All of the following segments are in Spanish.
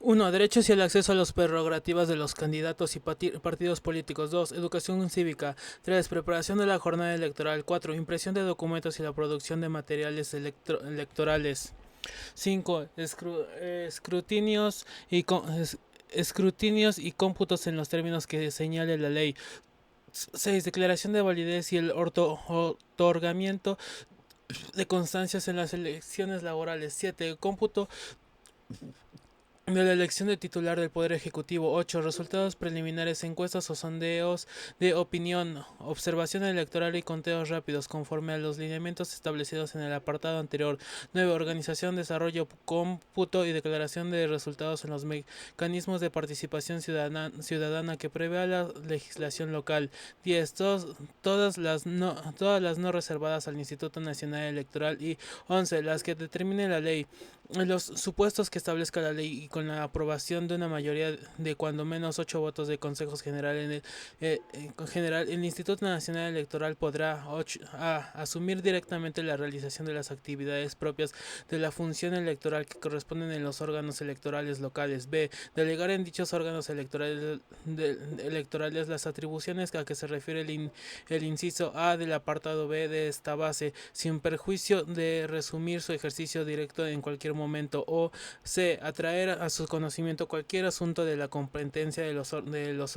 1. Derechos y el acceso a las prerrogativas de los candidatos y partidos políticos. 2. Educación cívica. 3. Preparación de la jornada electoral. 4. Impresión de documentos y la producción de materiales electorales. 5. Escrutinios y cómputos en los términos que señale la ley. 6. Declaración de validez y el otorgamiento de constancias en las elecciones laborales. 7. Cómputo de la elección de titular del Poder Ejecutivo. 8. Resultados preliminares, encuestas o sondeos de opinión, observación electoral y conteos rápidos conforme a los lineamientos establecidos en el apartado anterior. 9. Organización, desarrollo, cómputo y declaración de resultados en los mecanismos de participación ciudadana que prevea la legislación local. 10. Todas las no reservadas al Instituto Nacional Electoral. Y 11. Las que determine la ley. Los supuestos que establezca la ley y con la aprobación de una mayoría de cuando menos 8 votos de consejos general el Instituto Nacional Electoral podrá asumir directamente la realización de las actividades propias de la función electoral que corresponden en los órganos electorales locales. B. Delegar en dichos órganos electorales las atribuciones a que se refiere el inciso A del apartado B de esta base, sin perjuicio de resumir su ejercicio directo en cualquier momento. O C. Atraer a su conocimiento cualquier asunto de la competencia de los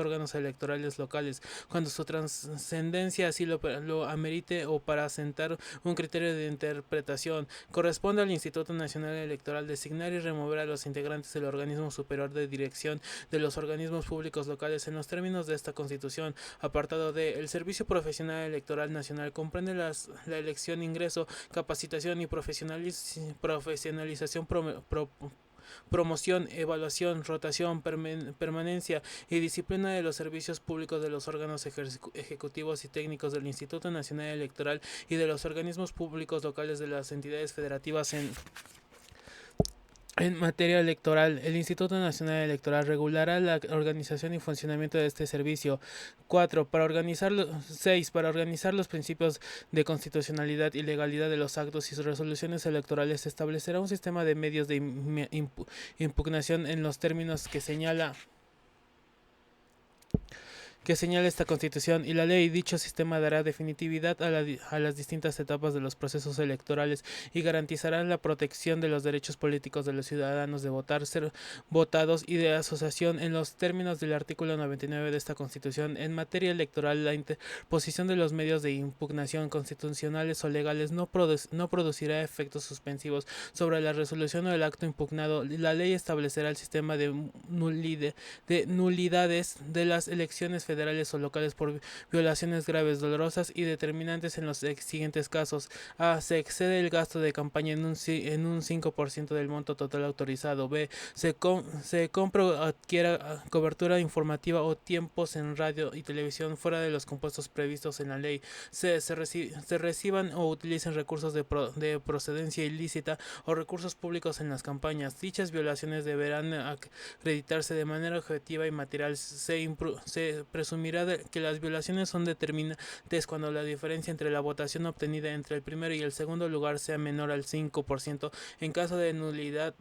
órganos electorales locales, cuando su trascendencia así lo amerite o para asentar un criterio de interpretación. Corresponde al Instituto Nacional Electoral designar y remover a los integrantes del organismo superior de dirección de los organismos públicos locales en los términos de esta Constitución. Apartado D. El Servicio Profesional Electoral Nacional comprende la elección, ingreso, capacitación y profesionalización, promoción, evaluación, rotación, permanencia y disciplina de los servicios públicos de los órganos ejecutivos y técnicos del Instituto Nacional Electoral y de los organismos públicos locales de las entidades federativas en materia electoral. El Instituto Nacional Electoral regulará la organización y funcionamiento de este servicio. 4. 6. Para organizar los principios de constitucionalidad y legalidad de los actos y sus resoluciones electorales, se establecerá un sistema de medios de impugnación en los términos que señala esta Constitución y la ley. Dicho sistema dará definitividad a las distintas etapas de los procesos electorales y garantizará la protección de los derechos políticos de los ciudadanos de votar, ser votados y de asociación en los términos del artículo 99 de esta Constitución. En materia electoral, la interposición de los medios de impugnación constitucionales o legales no producirá efectos suspensivos sobre la resolución o el acto impugnado. La ley establecerá el sistema de nulidades de las elecciones federales o locales por violaciones graves, dolorosas y determinantes en los siguientes casos. A. Se excede el gasto de campaña en un 5% del monto total autorizado. B. Se compra o adquiera cobertura informativa o tiempos en radio y televisión fuera de los compuestos previstos en la ley. C. Se reciban o utilicen recursos de procedencia ilícita o recursos públicos en las campañas. Dichas violaciones deberán acreditarse de manera objetiva y material. Se presumirá que las violaciones son determinantes cuando la diferencia entre la votación obtenida entre el primero y el segundo lugar sea menor al 5%. En caso de nulidad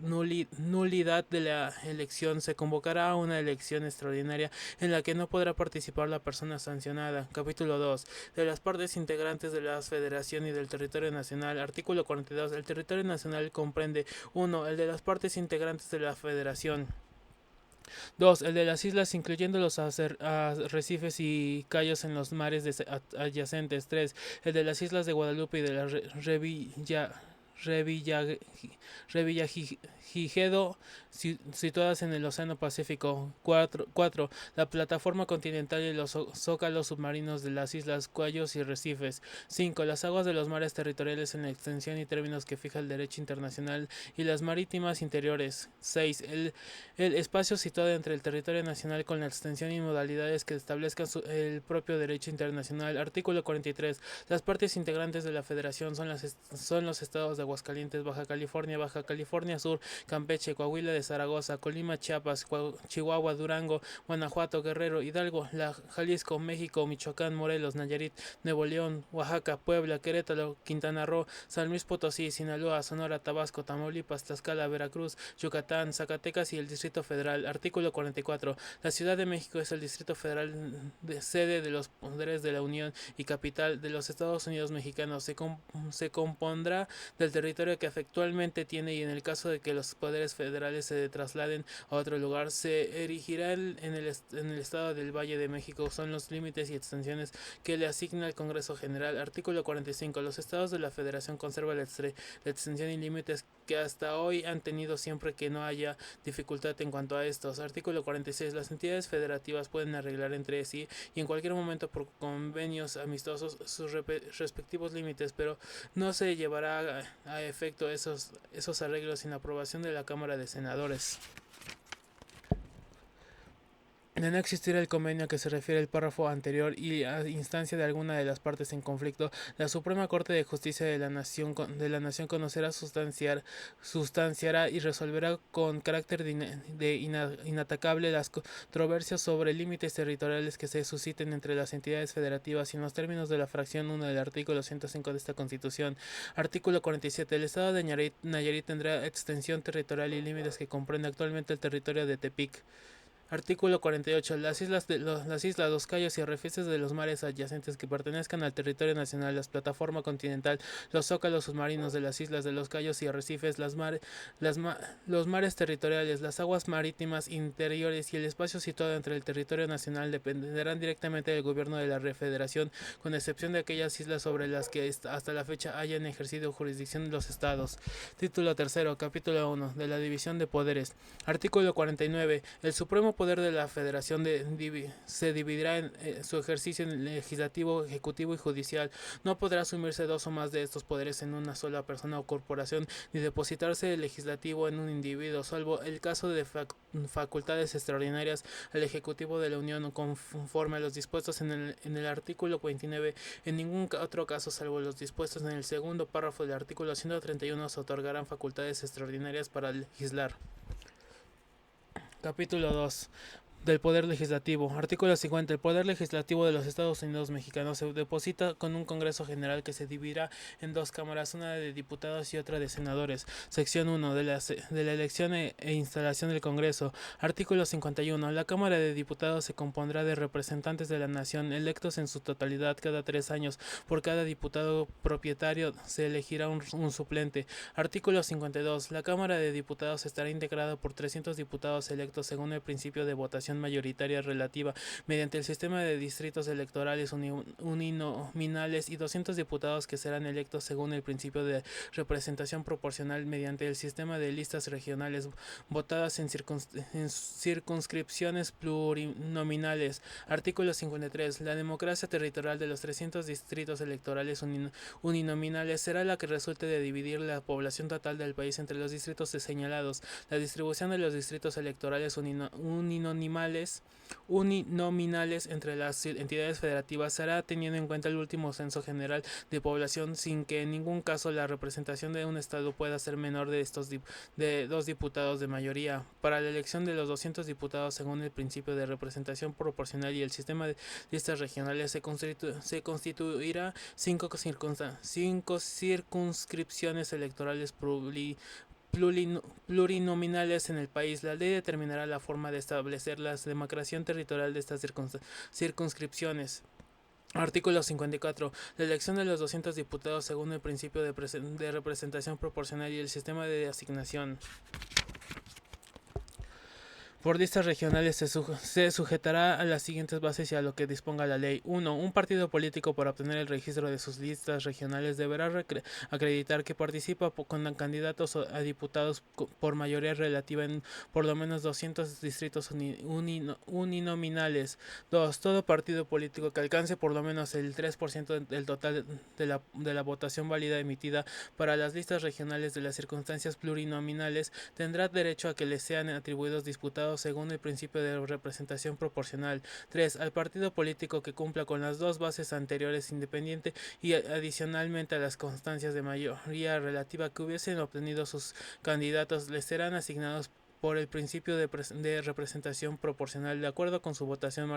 de la elección, se convocará a una elección extraordinaria en la que no podrá participar la persona sancionada. Capítulo 2. De las partes integrantes de la Federación y del territorio nacional. Artículo 42. El territorio nacional comprende 1. El de las partes integrantes de la Federación. 2. El de las islas, incluyendo los arrecifes y cayos en los mares adyacentes. 3. El de las islas de Guadalupe y de la Revillagigedo, situadas en el Océano Pacífico. 4. La plataforma continental y los zócalos submarinos de las islas, cayos y arrecifes. 5. Las aguas de los mares territoriales en la extensión y términos que fija el derecho internacional y las marítimas interiores. 6. El espacio situado entre el territorio nacional con la extensión y modalidades que establezca el propio derecho internacional. Artículo 43. Las partes integrantes de la Federación son los estados de Aguascalientes, Baja California Sur, Campeche, Coahuila de Zaragoza, Colima, Chiapas, Chihuahua, Durango, Guanajuato, Guerrero, Hidalgo, Jalisco, México, Michoacán, Morelos, Nayarit, Nuevo León, Oaxaca, Puebla, Querétaro, Quintana Roo, San Luis Potosí, Sinaloa, Sonora, Tabasco, Tamaulipas, Tlaxcala, Veracruz, Yucatán, Zacatecas y el Distrito Federal. Artículo 44. La Ciudad de México es el Distrito Federal sede de los poderes de la Unión y capital de los Estados Unidos mexicanos. Se compondrá del territorio que actualmente tiene y en el caso de que los poderes federales se trasladen a otro lugar, se erigirá en el estado del Valle de México. Son los límites y extensiones que le asigna el Congreso General. Artículo 45. Los estados de la Federación conservan la extensión y límites que hasta hoy han tenido siempre que no haya dificultad en cuanto a estos. Artículo 46. Las entidades federativas pueden arreglar entre sí y en cualquier momento por convenios amistosos sus respectivos límites, pero no se llevará a efecto esos arreglos sin la aprobación de la Cámara de Senadores. De no existir el convenio a que se refiere el párrafo anterior y a instancia de alguna de las partes en conflicto, la Suprema Corte de Justicia de la Nación conocerá, sustanciará y resolverá con carácter inatacable las controversias sobre límites territoriales que se susciten entre las entidades federativas y en los términos de la fracción 1 del artículo 105 de esta Constitución. Artículo 47. El Estado de Nayarit tendrá extensión territorial y límites que comprende actualmente el territorio de Tepic. Artículo 48. Las islas, los cayos y arrecifes de los mares adyacentes que pertenezcan al territorio nacional, la plataforma continental, los zócalos submarinos de las islas de los cayos y arrecifes, los mares territoriales, las aguas marítimas interiores y el espacio situado entre el territorio nacional dependerán directamente del gobierno de la Federación, con excepción de aquellas islas sobre las que hasta la fecha hayan ejercido jurisdicción los estados. Título tercero. Capítulo 1. De la división de poderes. Artículo 49. El Supremo Poder de la Federación se dividirá en su ejercicio en legislativo, ejecutivo y judicial. No podrá asumirse dos o más de estos poderes en una sola persona o corporación, ni depositarse el legislativo en un individuo, salvo el caso de facultades extraordinarias al Ejecutivo de la Unión, conforme a los dispuestos en el artículo 29. En ningún otro caso, salvo los dispuestos en el segundo párrafo del artículo 131, se otorgarán facultades extraordinarias para legislar. Capítulo 2. Del Poder Legislativo. Artículo 50. El Poder Legislativo de los Estados Unidos Mexicanos se deposita con un Congreso General que se dividirá en dos cámaras, una de diputados y otra de senadores. Sección 1. De la elección e instalación del Congreso. Artículo 51. La Cámara de Diputados se compondrá de representantes de la Nación electos en su totalidad cada 3 años. Por cada diputado propietario se elegirá un suplente. Artículo 52. La Cámara de Diputados estará integrada por 300 diputados electos según el principio de votación mayoritaria relativa mediante el sistema de distritos electorales uninominales y 200 diputados que serán electos según el principio de representación proporcional mediante el sistema de listas regionales votadas en circunscripciones plurinominales. Artículo 53. La democracia territorial de los 300 distritos electorales uninominales será la que resulte de dividir la población total del país entre los distritos señalados. La distribución de los distritos electorales uninominales entre las entidades federativas se hará teniendo en cuenta el último censo general de población, sin que en ningún caso la representación de un estado pueda ser menor de 2 diputados de mayoría. Para la elección de los 200 diputados según el principio de representación proporcional y el sistema de listas regionales se constituirá 5 circunscripciones electorales plurinominales en el país. La ley determinará la forma de establecer la demarcación territorial de estas circunscripciones. Artículo 54. La elección de los 200 diputados según el principio de representación proporcional y el sistema de asignación por listas regionales se sujetará a las siguientes bases y a lo que disponga la ley. 1. Un partido político, para obtener el registro de sus listas regionales, deberá acreditar que participa con candidatos a diputados por mayoría relativa en por lo menos 200 distritos uninominales. 2. Todo partido político que alcance por lo menos el 3% del total de la votación válida emitida para las listas regionales de las circunstancias plurinominales tendrá derecho a que le sean atribuidos diputados diputados según el principio de representación proporcional. 3. Al partido político que cumpla con las dos bases anteriores independiente y adicionalmente a las constancias de mayoría relativa que hubiesen obtenido sus candidatos les serán asignados por el principio de representación proporcional, de acuerdo con su votación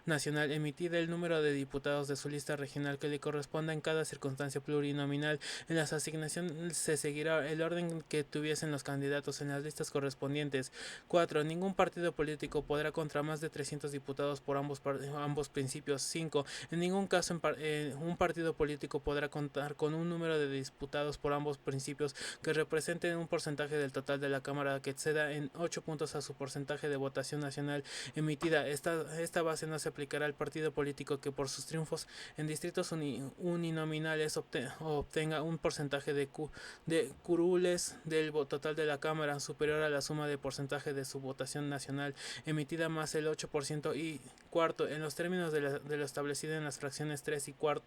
nacional emitida, el número de diputados de su lista regional que le corresponda en cada circunstancia plurinominal. En las asignaciones se seguirá el orden que tuviesen los candidatos en las listas correspondientes. 4. Ningún partido político podrá contra más de 300 diputados por ambos principios. 5. En ningún caso un partido político podrá contar con un número de diputados por ambos principios que representen un porcentaje del total de la Cámara que exceda en 8 puntos a su porcentaje de votación nacional emitida. Esta base no se aplicará al partido político que por sus triunfos en distritos uninominales obtenga un porcentaje de curules del total de la Cámara superior a la suma de porcentaje de su votación nacional emitida más el 8%. Y cuarto, en los términos de lo establecido en las fracciones 3 y 4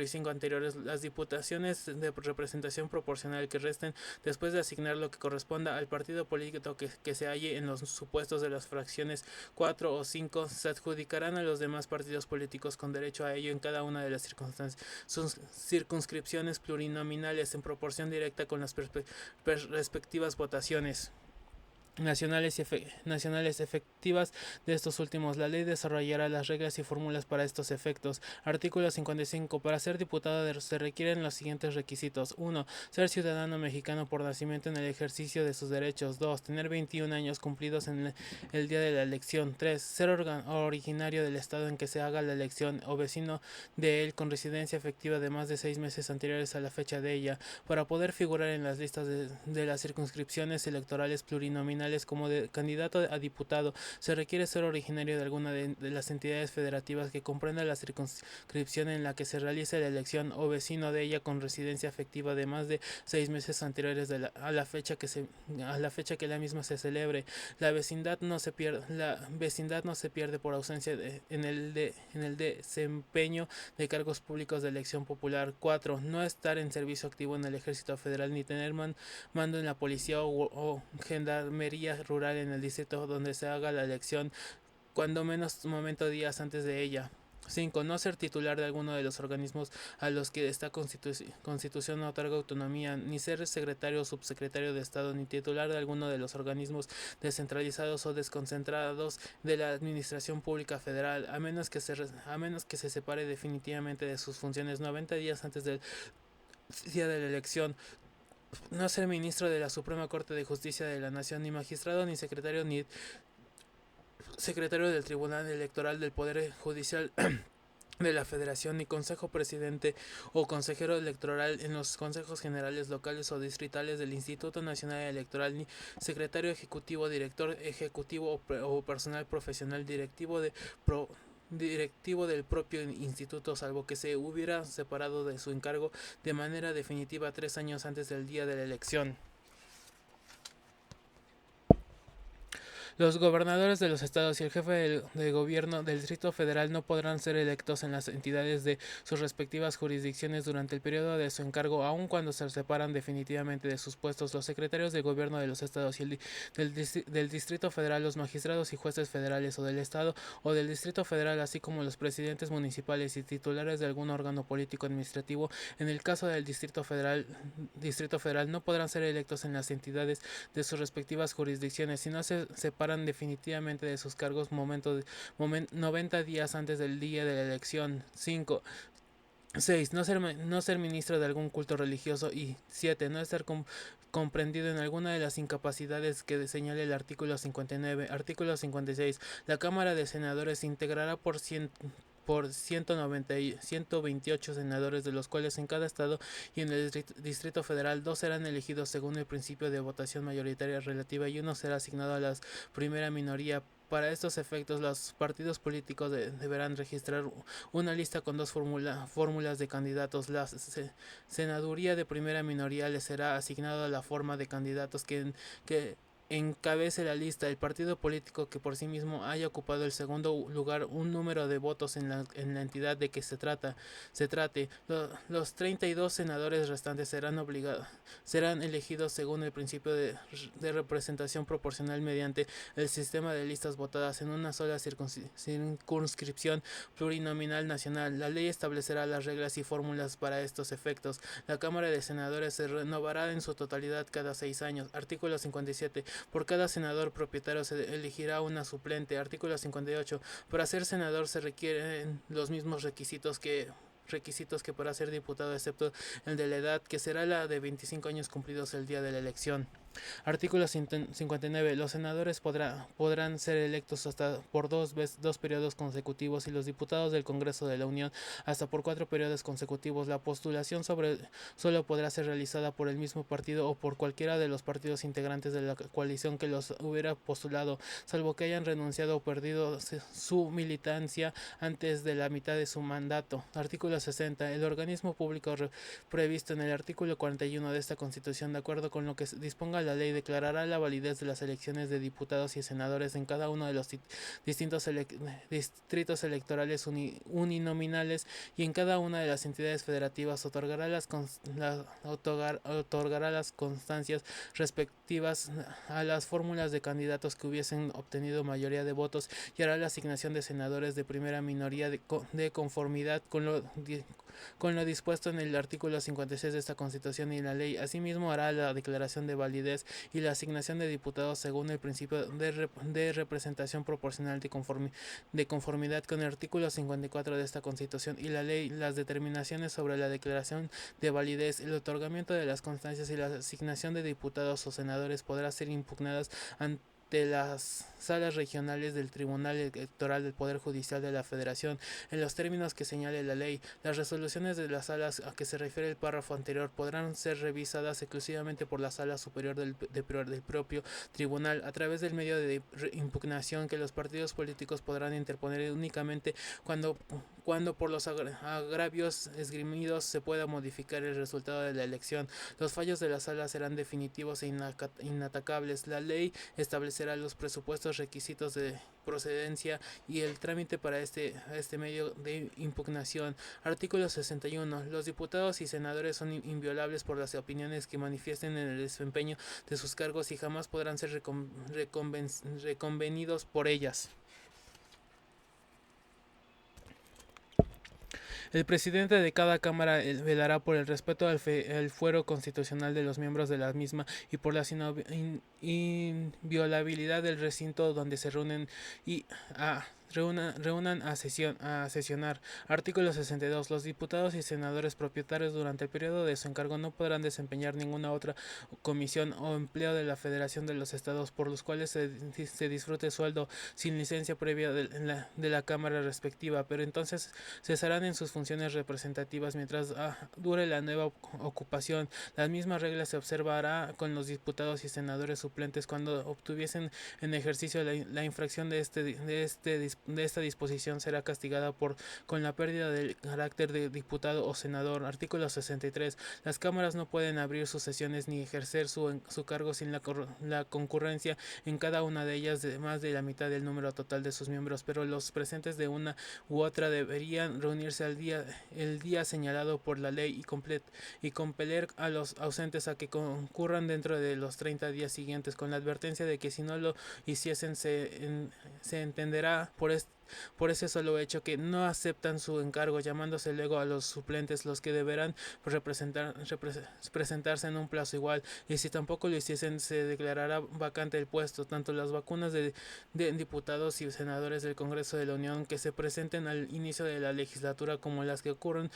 y 5 anteriores, las diputaciones de representación proporcional que resten después de asignar lo que corresponda al partido político que se halle en los supuestos de las fracciones 4 o 5 se adjudicarán a los demás partidos políticos con derecho a ello en cada una de las sus circunscripciones plurinominales en proporción directa con las respectivas votaciones nacionales efectivas de estos últimos. La ley desarrollará las reglas y fórmulas para estos efectos. Artículo 55. Para ser diputado se requieren los siguientes requisitos. 1. Ser ciudadano mexicano por nacimiento en el ejercicio de sus derechos. 2. Tener 21 años cumplidos en el día de la elección. 3. Ser originario del estado en que se haga la elección o vecino de él con residencia efectiva de más de 6 meses anteriores a la fecha de ella. Para poder figurar en las listas de las circunscripciones electorales plurinominales como candidato a diputado, se requiere ser originario de alguna de las entidades federativas que comprenda la circunscripción en la que se realice la elección o vecino de ella con residencia efectiva de más de 6 meses anteriores a la fecha que la misma se celebre. La vecindad no se pierde por ausencia en el desempeño de cargos públicos de elección popular. 4. No estar en servicio activo en el ejército federal ni tener mando en la policía o gendarmería rural en el distrito donde se haga la elección, cuando menos días antes de ella. 5. No ser titular de alguno de los organismos a los que esta Constitución otorga autonomía, ni ser secretario o subsecretario de Estado, ni titular de alguno de los organismos descentralizados o desconcentrados de la Administración Pública Federal, a menos que se separe definitivamente de sus funciones 90 días antes del día de la elección. No ser ministro de la Suprema Corte de Justicia de la Nación, ni magistrado, ni secretario del Tribunal Electoral del Poder Judicial de la Federación, ni consejo presidente o consejero electoral en los consejos generales locales o distritales del Instituto Nacional Electoral, ni secretario ejecutivo, director ejecutivo o personal profesional directivo del propio instituto, salvo que se hubiera separado de su encargo de manera definitiva 3 años antes del día de la elección. Los gobernadores de los estados y el jefe de gobierno del Distrito Federal no podrán ser electos en las entidades de sus respectivas jurisdicciones durante el periodo de su encargo, aun cuando se separan definitivamente de sus puestos. Los secretarios de gobierno de los estados y del Distrito Federal, los magistrados y jueces federales o del estado o del Distrito Federal, así como los presidentes municipales y titulares de algún órgano político administrativo, en el caso del Distrito Federal, no podrán ser electos en las entidades de sus respectivas jurisdicciones si no se separan definitivamente de sus cargos 90 días antes del día de la elección. 5. 6. No ser ministro de algún culto religioso. Y 7. No estar comprendido en alguna de las incapacidades que señale el artículo 59. Artículo 56. La Cámara de Senadores se integrará por 128 senadores, de los cuales en cada estado y en el Distrito Federal 2 serán elegidos según el principio de votación mayoritaria relativa y uno será asignado a la primera minoría. Para estos efectos, los partidos políticos deberán registrar una lista con 2 fórmulas de candidatos. La senaduría de primera minoría les será asignada la forma de candidatos que encabece la lista el partido político que por sí mismo haya ocupado el segundo lugar un número de votos en la entidad de que se trate. Los 32 senadores restantes serán elegidos según el principio de representación proporcional mediante el sistema de listas votadas en una sola circunscripción plurinominal nacional. La ley establecerá las reglas y fórmulas para estos efectos. La Cámara de Senadores se renovará en su totalidad cada 6 años. Artículo 57. Por cada senador propietario se elegirá una suplente. Artículo 58. Para ser senador se requieren los mismos requisitos que para ser diputado, excepto el de la edad, que será la de 25 años cumplidos el día de la elección. Artículo 59. Los senadores podrán ser electos hasta por dos periodos consecutivos y los diputados del Congreso de la Unión hasta por 4 periodos consecutivos. La postulación solo podrá ser realizada por el mismo partido o por cualquiera de los partidos integrantes de la coalición que los hubiera postulado, salvo que hayan renunciado o perdido su militancia antes de la mitad de su mandato. Artículo 60. El organismo público previsto en el artículo 41 de esta Constitución, de acuerdo con lo que disponga la ley, declarará la validez de las elecciones de diputados y senadores en cada uno de los distintos distritos electorales uninominales y en cada una de las entidades federativas, otorgará las constancias respectivas a las fórmulas de candidatos que hubiesen obtenido mayoría de votos y hará la asignación de senadores de primera minoría de conformidad con lo dispuesto en el artículo 56 de esta Constitución y la ley. Asimismo, hará la declaración de validez y la asignación de diputados según el principio de representación proporcional de conformidad con el artículo 54 de esta Constitución y la ley. Las determinaciones sobre la declaración de validez, el otorgamiento de las constancias y la asignación de diputados o senadores podrán ser impugnadas ante las salas regionales del Tribunal Electoral del Poder Judicial de la Federación en los términos que señale la ley. Las resoluciones de las salas a que se refiere el párrafo anterior podrán ser revisadas exclusivamente por la sala superior del propio tribunal a través del medio de impugnación que los partidos políticos podrán interponer únicamente cuando por los agravios esgrimidos se pueda modificar el resultado de la elección. Los fallos de la sala serán definitivos e inatacables. La ley establecerá los presupuestos, requisitos de procedencia y el trámite para este medio de impugnación. Artículo 61. Los diputados y senadores son inviolables por las opiniones que manifiesten en el desempeño de sus cargos y jamás podrán ser reconvenidos por ellas. El presidente de cada cámara velará por el respeto al fuero constitucional de los miembros de la misma y por la inviolabilidad del recinto donde se reúnan a sesionar. Artículo 62. Los diputados y senadores propietarios durante el periodo de su encargo no podrán desempeñar ninguna otra comisión o empleo de la Federación de los Estados por los cuales se disfrute sueldo sin licencia previa de la cámara respectiva, pero entonces cesarán en sus funciones representativas mientras dure la nueva ocupación. Las mismas reglas se observará con los diputados y senadores suplentes cuando obtuviesen en ejercicio la infracción de esta disposición será castigada con la pérdida del carácter de diputado o senador. Artículo 63. Las cámaras no pueden abrir sus sesiones ni ejercer su cargo sin la concurrencia en cada una de ellas de más de la mitad del número total de sus miembros, pero los presentes de una u otra deberían reunirse el día señalado por la ley y compeler a los ausentes a que concurran dentro de los 30 días siguientes, con la advertencia de que si no lo hiciesen se entenderá por ese solo hecho que no aceptan su encargo, llamándose luego a los suplentes los que deberán presentarse en un plazo igual, y si tampoco lo hiciesen se declarará vacante el puesto. Tanto las vacunas de diputados y senadores del Congreso de la Unión que se presenten al inicio de la legislatura como las que ocurran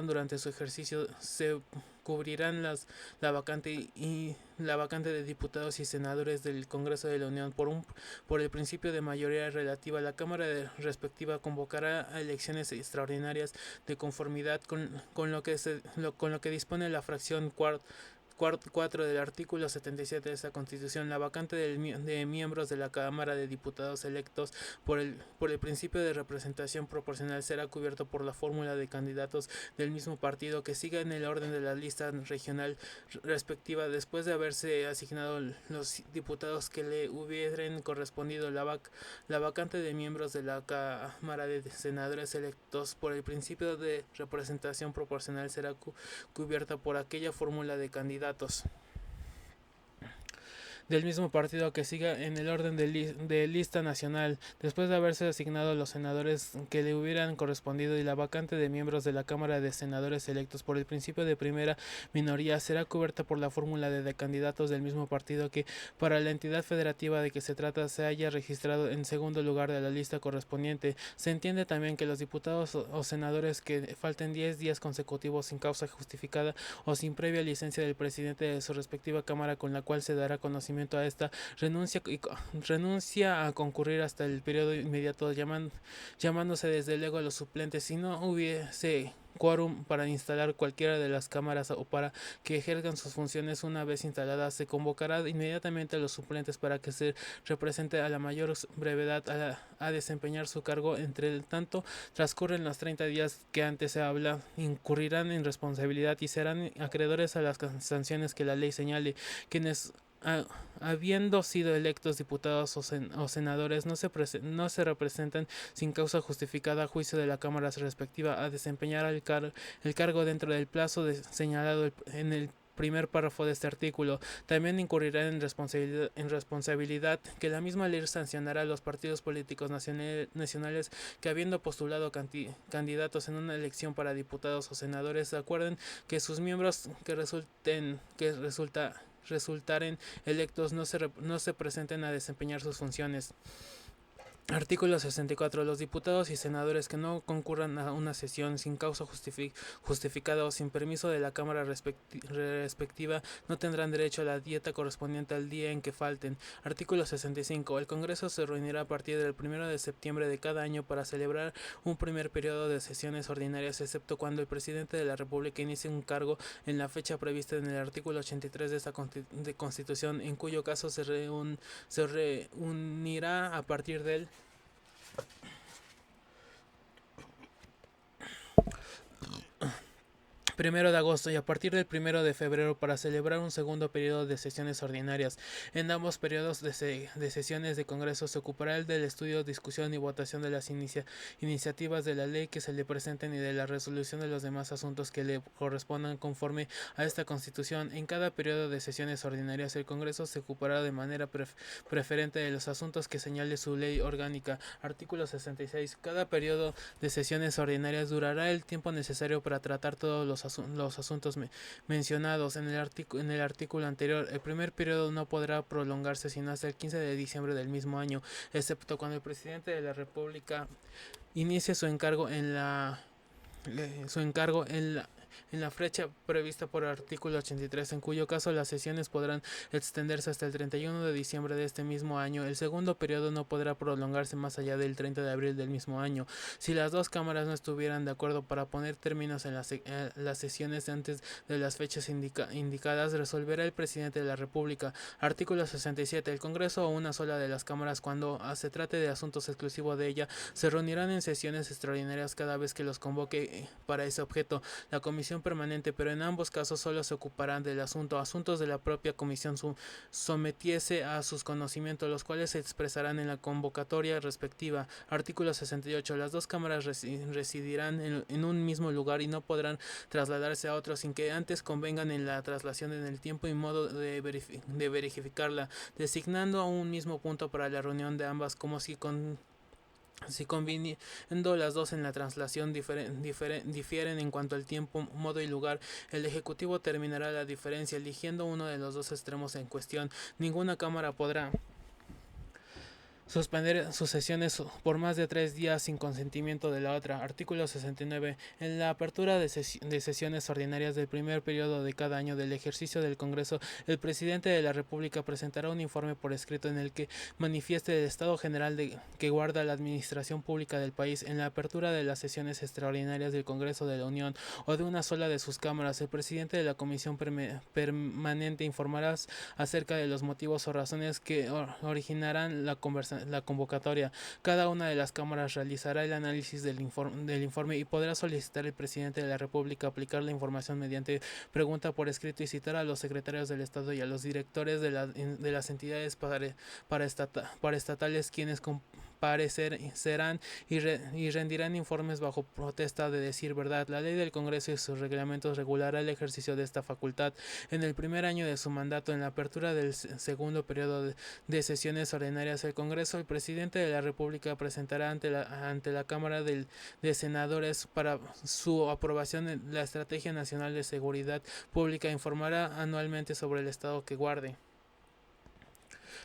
durante su ejercicio se cubrirán la vacante de diputados y senadores del Congreso de la Unión por el principio de mayoría relativa. La Cámara respectiva convocará a elecciones extraordinarias de conformidad con lo que dispone la fracción 4 del artículo 77 de esta Constitución, la vacante de miembros de la Cámara de Diputados electos por el principio de representación proporcional será cubierto por la fórmula de candidatos del mismo partido que siga en el orden de la lista regional respectiva después de haberse asignado los diputados que le hubieran correspondido. La vacante de miembros de la Cámara de Senadores electos por el principio de representación proporcional será cubierta por aquella fórmula de candidatos del mismo partido que siga en el orden de lista nacional, después de haberse asignado los senadores que le hubieran correspondido, y la vacante de miembros de la Cámara de Senadores electos por el principio de primera minoría será cubierta por la fórmula de candidatos del mismo partido que, para la entidad federativa de que se trata, se haya registrado en segundo lugar de la lista correspondiente. Se entiende también que los diputados o senadores que falten 10 días consecutivos sin causa justificada o sin previa licencia del presidente de su respectiva cámara con la cual se dará conocimiento a esta, renuncia a concurrir hasta el periodo inmediato, llamándose desde luego a los suplentes. Si no hubiese quórum para instalar cualquiera de las cámaras o para que ejerzan sus funciones una vez instaladas, se convocará inmediatamente a los suplentes para que se represente a la mayor brevedad a desempeñar su cargo. Entre tanto transcurren los 30 días que antes se habla, incurrirán en responsabilidad y serán acreedores a las sanciones que la ley señale. Quienes habiendo sido electos diputados o senadores no se representan sin causa justificada a juicio de la Cámara respectiva a desempeñar el cargo dentro del plazo señalado en el primer párrafo de este artículo, también incurrirán en responsabilidad que la misma ley sancionará a los partidos políticos nacionales que, habiendo postulado candidatos en una elección para diputados o senadores, acuerden que sus miembros resultaren electos no se presenten a desempeñar sus funciones. Artículo 64. Los diputados y senadores que no concurran a una sesión sin causa justificada o sin permiso de la Cámara respectiva no tendrán derecho a la dieta correspondiente al día en que falten. Artículo 65. El Congreso se reunirá a partir del 1 de septiembre de cada año para celebrar un primer periodo de sesiones ordinarias, excepto cuando el presidente de la República inicie un cargo en la fecha prevista en el artículo 83 de esta Constitución, en cuyo caso se reunirá a partir del 1 de agosto y a partir del 1 de febrero para celebrar un segundo periodo de sesiones ordinarias. En ambos periodos de sesiones de Congreso se ocupará el del estudio, discusión y votación de las iniciativas de la ley que se le presenten y de la resolución de los demás asuntos que le correspondan conforme a esta Constitución. En cada periodo de sesiones ordinarias el Congreso se ocupará de manera preferente de los asuntos que señale su ley orgánica. Artículo 66. Cada periodo de sesiones ordinarias durará el tiempo necesario para tratar todos los asuntos mencionados en el artículo anterior. El primer periodo no podrá prolongarse sino hasta el 15 de diciembre del mismo año, excepto cuando el presidente de la República inicie su encargo en la fecha prevista por el artículo 83, en cuyo caso las sesiones podrán extenderse hasta el 31 de diciembre de este mismo año. El segundo periodo no podrá prolongarse más allá del 30 de abril del mismo año. Si las dos cámaras no estuvieran de acuerdo para poner términos en las sesiones antes de las fechas indicadas, resolverá el presidente de la República. Artículo 67. El Congreso o una sola de las cámaras, cuando se trate de asuntos exclusivos de ella, se reunirán en sesiones extraordinarias cada vez que los convoque para ese objeto la comisión permanente, pero en ambos casos solo se ocuparán del asuntos de la propia comisión sometiese a sus conocimientos, los cuales se expresarán en la convocatoria respectiva. Artículo 68. Las dos cámaras residirán en un mismo lugar y no podrán trasladarse a otro sin que antes convengan en la traslación en el tiempo y modo de verificarla, designando un mismo punto para la reunión de ambas, como si conviniendo las dos en la traslación difieren en cuanto al tiempo, modo y lugar, el Ejecutivo terminará la diferencia eligiendo uno de los dos extremos en cuestión. Ninguna cámara podrá Suspender sus sesiones por más de 3 días sin consentimiento de la otra. Artículo 69. En la apertura de sesiones ordinarias del primer periodo de cada año del ejercicio del Congreso, el presidente de la República presentará un informe por escrito en el que manifieste el estado general que guarda la administración pública del país. En la apertura de las sesiones extraordinarias del Congreso de la Unión o de una sola de sus cámaras, el presidente de la Comisión Permanente informará acerca de los motivos o razones que originarán la convocatoria. Cada una de las cámaras realizará el análisis del informe y podrá solicitar al presidente de la República aplicar la información mediante pregunta por escrito y citar a los secretarios del Estado y a los directores de las entidades paraestatales quienes comparecerán y rendirán informes bajo protesta de decir verdad. La ley del Congreso y sus reglamentos regulará el ejercicio de esta facultad. En el primer año de su mandato, en la apertura del segundo periodo de sesiones ordinarias del Congreso, el presidente de la República presentará ante la Cámara de Senadores para su aprobación la Estrategia Nacional de Seguridad Pública. Informará anualmente sobre el estado que guarde.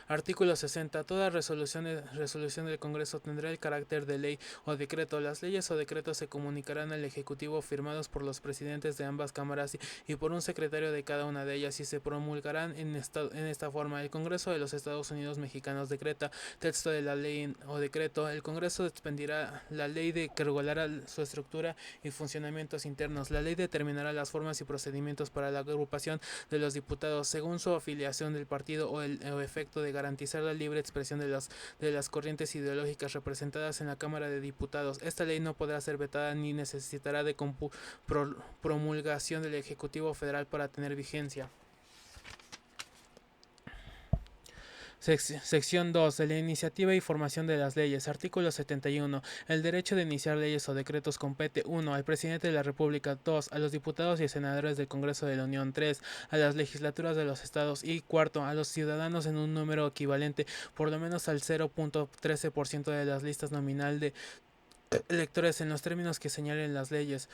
Artículo 60. Toda resolución del Congreso tendrá el carácter de ley o decreto. Las leyes o decretos se comunicarán al Ejecutivo firmados por los presidentes de ambas cámaras y por un secretario de cada una de ellas y se promulgarán en esta forma. El Congreso de los Estados Unidos Mexicanos decreta texto de la ley o decreto. El Congreso expedirá la ley que regulará su estructura y funcionamientos internos. La ley determinará las formas y procedimientos para la agrupación de los diputados según su afiliación del partido o efecto de garantizar la libre expresión de las corrientes ideológicas representadas en la Cámara de Diputados. Esta ley no podrá ser vetada ni necesitará de promulgación del Ejecutivo Federal para tener vigencia. Sección 2. De la iniciativa y formación de las leyes. Artículo 71. El derecho de iniciar leyes o decretos compete 1. Al presidente de la República. 2. A los diputados y senadores del Congreso de la Unión. 3. A las legislaturas de los estados. Y 4. A los ciudadanos en un número equivalente por lo menos al 0.13% de las listas nominal de electores en los términos que señalen las leyes.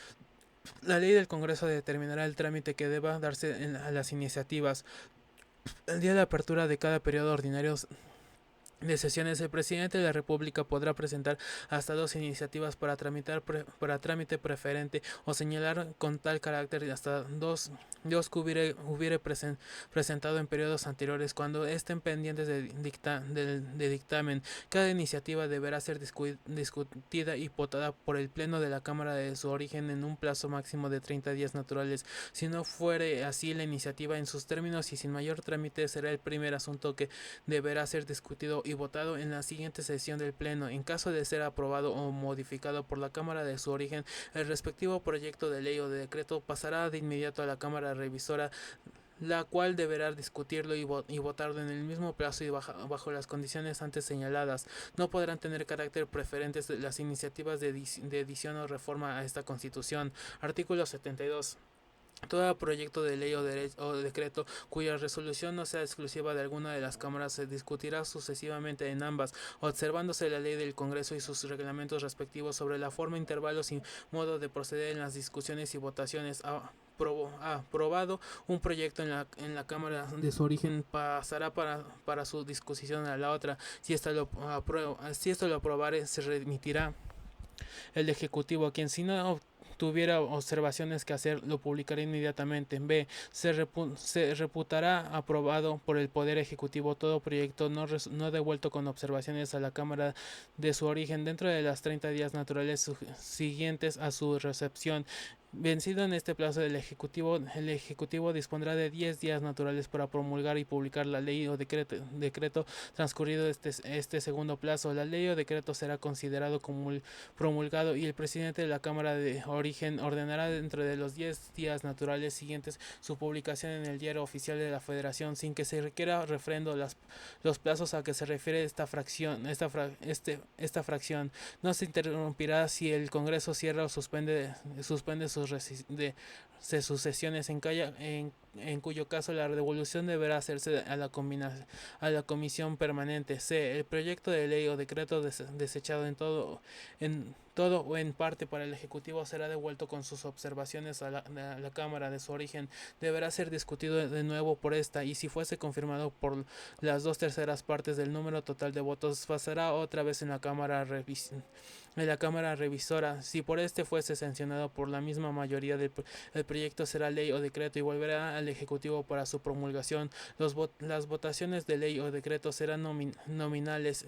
La ley del Congreso determinará el trámite que deba darse a las iniciativas. El día de apertura de cada periodo ordinario de sesiones, el presidente de la República podrá presentar hasta 2 iniciativas para trámite preferente o señalar con tal carácter hasta dos que hubiere presentado en periodos anteriores cuando estén pendientes de dictamen. Cada iniciativa deberá ser discutida y votada por el Pleno de la Cámara de su origen en un plazo máximo de 30 días naturales. Si no fuere así la iniciativa en sus términos y sin mayor trámite, será el primer asunto que deberá ser discutido y votado en la siguiente sesión del Pleno. En caso de ser aprobado o modificado por la Cámara de su origen, el respectivo proyecto de ley o de decreto pasará de inmediato a la Cámara Revisora, la cual deberá discutirlo y votarlo en el mismo plazo y bajo las condiciones antes señaladas. No podrán tener carácter preferente las iniciativas de edición o reforma a esta Constitución. Artículo 72. Todo proyecto de ley o decreto cuya resolución no sea exclusiva de alguna de las cámaras se discutirá sucesivamente en ambas, observándose la ley del Congreso y sus reglamentos respectivos sobre la forma, intervalos y modo de proceder en las discusiones y votaciones. Aprobado un proyecto en la Cámara de su origen, pasará para su discusión a la otra. Si esto lo aprobare, se remitirá el Ejecutivo, quien si no tuviera observaciones que hacer, lo publicará inmediatamente. B. Se reputará aprobado por el Poder Ejecutivo todo proyecto no devuelto con observaciones a la Cámara de su origen dentro de las 30 días naturales siguientes a su recepción. Vencido en este plazo el Ejecutivo dispondrá de 10 días naturales para promulgar y publicar la ley o decreto transcurrido este segundo plazo. La ley o decreto será considerado como promulgado y el presidente de la Cámara de origen ordenará dentro de los 10 días naturales siguientes su publicación en el Diario Oficial de la Federación sin que se requiera refrendo. Los plazos a que se refiere esta fracción no se interrumpirá si el Congreso cierra o suspende sus sesiones en cuyo caso la devolución deberá hacerse a la comisión permanente. C. El proyecto de ley o decreto desechado en todo o en parte para el Ejecutivo será devuelto con sus observaciones a la Cámara de su origen. Deberá ser discutido de nuevo por esta y si fuese confirmado por las 2/3 del número total de votos pasará otra vez en la Cámara Revisora. Si por este fuese sancionado por la misma mayoría, el proyecto será ley o decreto y volverá al Ejecutivo para su promulgación. Las votaciones de ley o decreto serán nominales.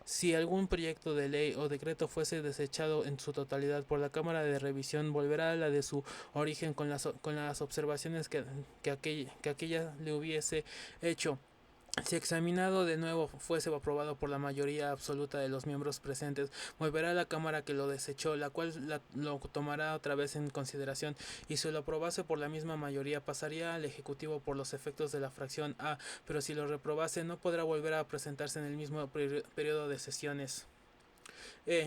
Si algún proyecto de ley o decreto fuese desechado en su totalidad por la Cámara de Revisión, volverá a la de su origen con las observaciones que aquella le hubiese hecho. Si examinado de nuevo fuese aprobado por la mayoría absoluta de los miembros presentes, volverá a la Cámara que lo desechó, la cual lo tomará otra vez en consideración, y si lo aprobase por la misma mayoría, pasaría al Ejecutivo por los efectos de la fracción A, pero si lo reprobase, no podrá volver a presentarse en el mismo periodo de sesiones.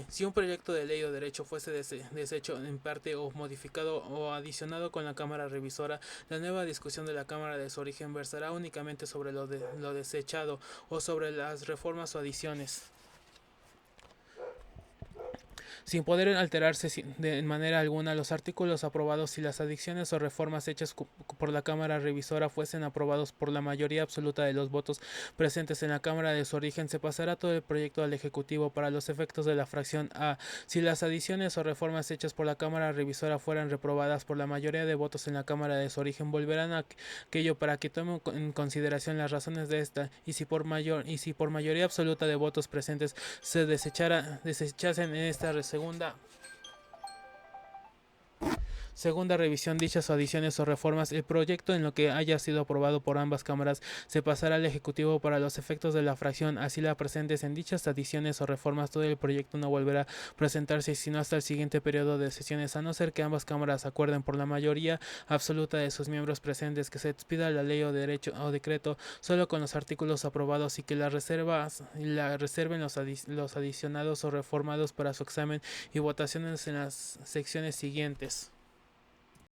Si un proyecto de ley o derecho fuese deshecho en parte o modificado o adicionado con la Cámara Revisora, la nueva discusión de la Cámara de su origen versará únicamente sobre lo desechado o sobre las reformas o adiciones, sin poder alterarse de manera alguna los artículos aprobados si las adiciones o reformas hechas por la Cámara Revisora fuesen aprobados por la mayoría absoluta de los votos presentes en la Cámara de su origen. Se pasará todo el proyecto al Ejecutivo para los efectos de la fracción A. Si las adiciones o reformas hechas por la Cámara Revisora fueran reprobadas por la mayoría de votos en la Cámara de su origen, volverán a aquello para que tome en consideración las razones de esta, y si por mayoría absoluta de votos presentes se desechasen en esta segunda revisión dichas adiciones o reformas, el proyecto en lo que haya sido aprobado por ambas cámaras se pasará al Ejecutivo para los efectos de la fracción. Así la presentes en dichas adiciones o reformas, todo el proyecto no volverá a presentarse sino hasta el siguiente periodo de sesiones, a no ser que ambas cámaras acuerden por la mayoría absoluta de sus miembros presentes que se expida la ley o decreto solo con los artículos aprobados y que la reserven los adicionados o reformados para su examen y votaciones en las secciones siguientes.